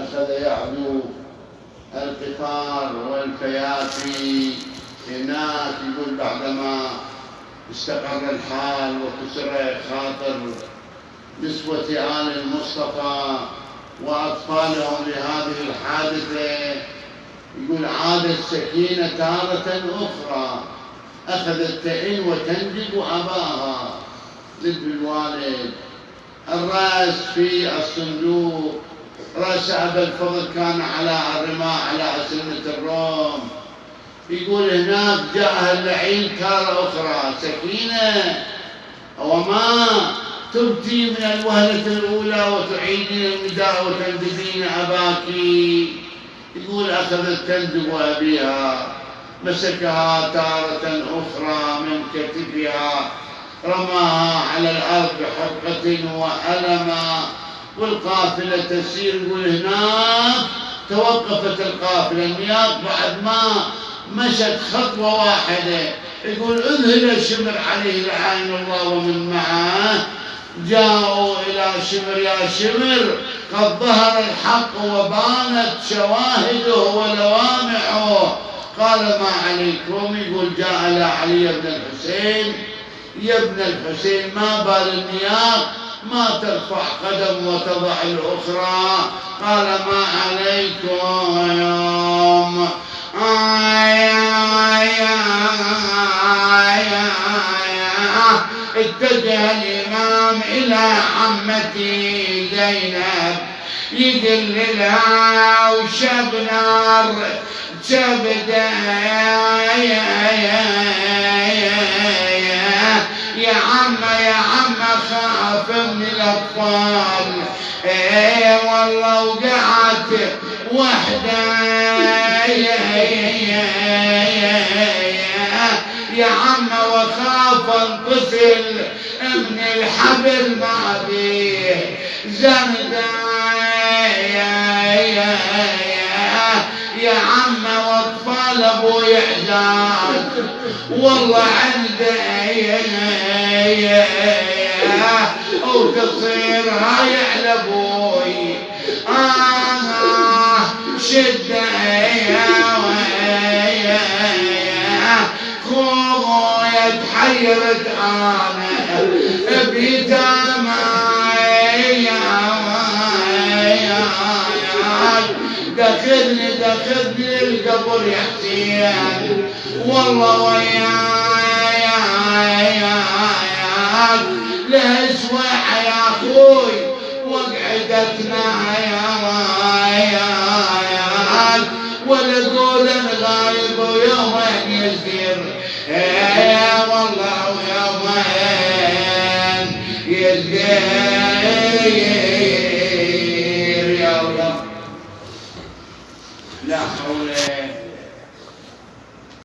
أخذ يعدو القفار والفيافي هناك. يقول بعدما استقر الحال وكسر خاطر نسوة آل المصطفى وأطفالهم لهذه الحادثة، يقول عادت سكينة تارة أخرى أخذت تعين وتنجب أباها ضد الوالد. الرأس في الصندوق، رأس أبا الفضل كان على الرماح على أسنة الروم. يقول هناك جاءها اللعين تارة أخرى سكينة، وما تبتي من الوهلة الأولى وتعيدين النداء وتندبين أباك. يقول أخذت تندب أبيها، مسكها تارة أخرى من كتفها، رماها على الأرض بحرقة وألما. والقافلة تسير. يقول هناك توقفت القافلة، النياق بعد ما مشت خطوة واحدة. يقول اذهل الشمر عليه لعين الله ومن معه. جاءوا إلى شمر، يا شمر قد ظهر الحق وبانت شواهده ولوامعه. قال ما عليكم؟ يقول جاء إلى علي بن الحسين، يا ابن الحسين ما بال النياق ما ترفع قدم وتضع الأخرى؟ قال ما عليكم؟ اتجه الإمام إلى عمتي زينب يقل لها وشب نار شبدا يا عم خاف من الأطفال. والله وقعت وحدة يا عم وخاف الطفل من الحبل ما بيه زندا يا عم واطفال ابو يحزان والله عنده او تصير هاي على ابوي شده خويا تحيرت انا بيتامى دخلني القبر يا حسين والله وياك لاسوع يا اخوي وقعدتنا ولا قول الغايب ويومين يسير والله ويومين يسير